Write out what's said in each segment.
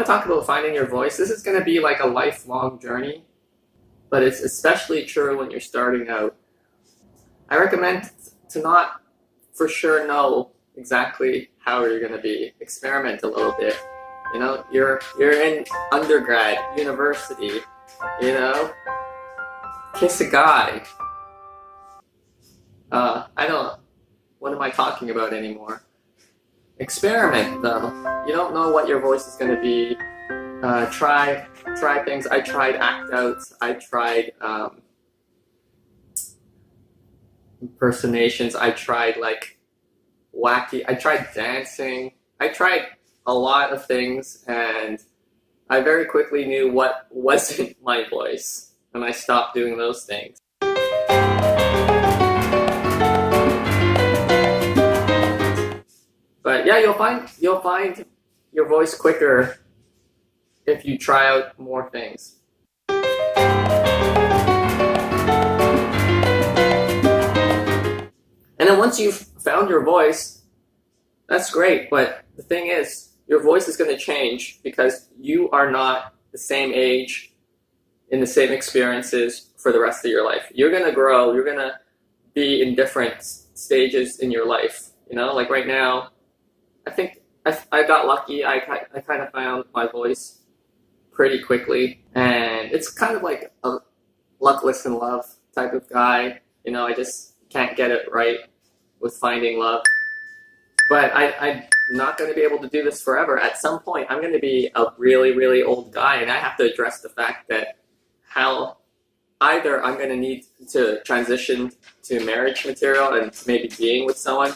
to talk about finding your voice. This is going to be like a lifelong journey, but it's especially true when you're starting out. I recommend to not for sure know exactly how you're going to be. Experiment a little bit. You know, you're in undergrad, university, you know, kiss a guy. I don't, what am I talking about anymore? Experiment though. You don't know what your voice is going to be. Try things. I tried act outs. I tried impersonations. I tried like wacky. I tried dancing. I tried a lot of things, and I very quickly knew what wasn't my voice, and I stopped doing those things. But yeah, you'll find your voice quicker if you try out more things. And then once you've found your voice, that's great. But the thing is, your voice is going to change because you are not the same age in the same experiences for the rest of your life. You're going to grow. You're going to be in different stages in your life. You know, like right now, I think I got lucky. I kind of found my voice pretty quickly. And it's kind of like a luckless in love type of guy. You know, I just can't get it right with finding love. But I'm not going to be able to do this forever. At some point, I'm going to be a really, really old guy, and I have to address the fact that either I'm going to need to transition to marriage material and maybe being with someone,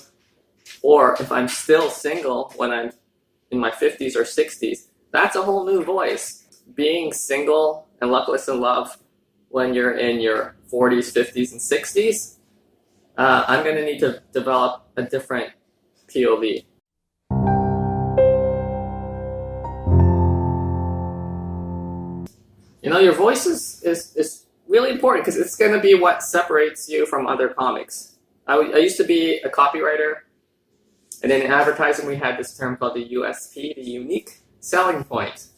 or if I'm still single when I'm in my 50s or 60s, that's a whole new voice. Being single and luckless in love when you're in your 40s, 50s, and 60s, I'm going to need to develop a different POV. You know, your voice is really important because it's going to be what separates you from other comics. I used to be a copywriter, and in advertising we had this term called the USP, the unique selling point.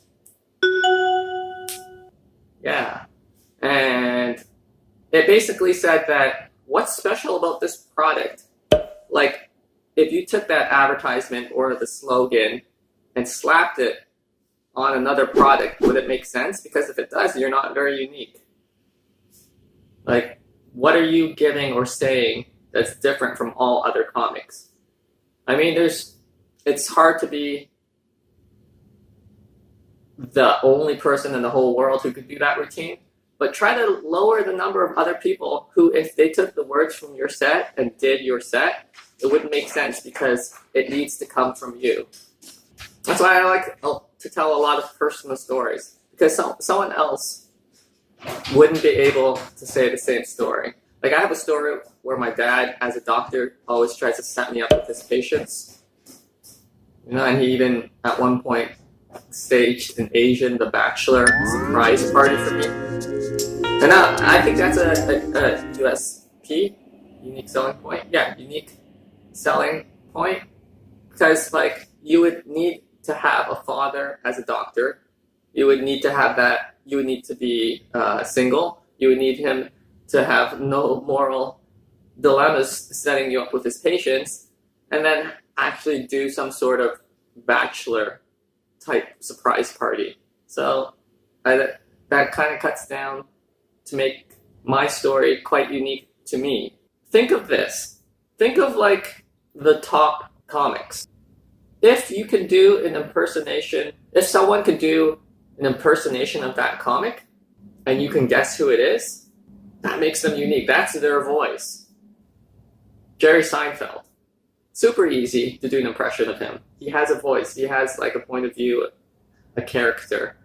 Yeah. And it basically said that what's special about this product? Like, if you took that advertisement or the slogan and slapped it on another product, would it make sense? Because if it does, you're not very unique. Like, what are you giving or saying that's different from all other comics? I mean, it's hard to be the only person in the whole world who could do that routine, but try to lower the number of other people who, if they took the words from your set and did your set, it wouldn't make sense because it needs to come from you. That's why I like to tell a lot of personal stories, because someone else wouldn't be able to say the same story. Like, I have a story where my dad, as a doctor, always tries to set me up with his patients. You know, and he even, at one point, staged an Asian The Bachelor surprise party for me. And I think that's a USP, unique selling point. Yeah, unique selling point. Because, like, you would need to have a father as a doctor. You would need to have that. You would need to be single. You would need him to have no moral dilemmas setting you up with his patients, and then actually do some sort of bachelor type surprise party. So that kind of cuts down to make my story quite unique to me. Think of this. Think of like the top comics. If you can do an impersonation, if someone could do an impersonation of that comic, and you can guess who it is, that makes them unique. That's their voice. Jerry Seinfeld. Super easy to do an impression of him. He has a voice. He has like a point of view, a character,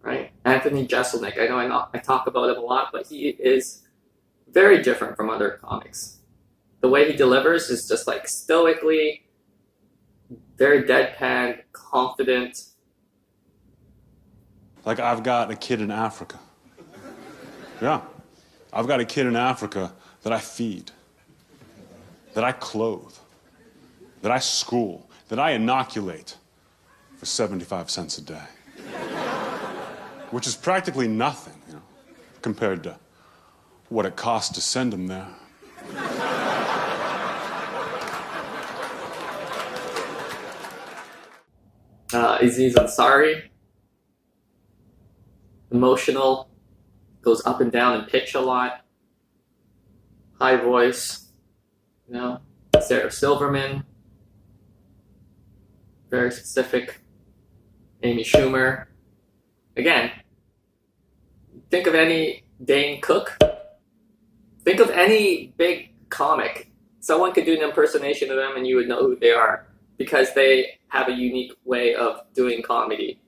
right? Anthony Jeselnik. I talk about him a lot, but he is very different from other comics. The way he delivers is just like stoically, very deadpan, confident. Like, I've got a kid in Africa. Yeah. I've got a kid in Africa that I feed, that I clothe, that I school, that I inoculate for 75 cents a day. which is practically nothing, compared to what it costs to send them there. Aziz Ansari, emotional, goes up and down in pitch a lot, high voice, Sarah Silverman, very specific, Amy Schumer. Again, think of any Dane Cook, think of any big comic. Someone could do an impersonation of them and you would know who they are because they have a unique way of doing comedy,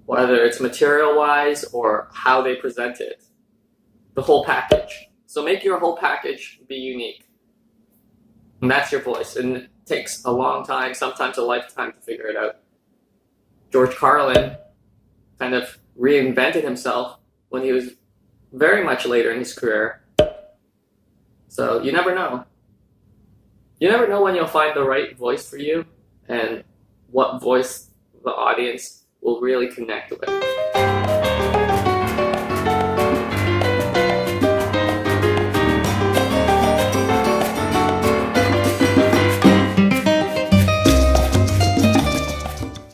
whether it's material-wise or how they present it, the whole package. So make your whole package be unique. And that's your voice. And it takes a long time, sometimes a lifetime to figure it out. George Carlin kind of reinvented himself when he was very much later in his career. So you never know. You never know when you'll find the right voice for you and what voice the audience will really connect with.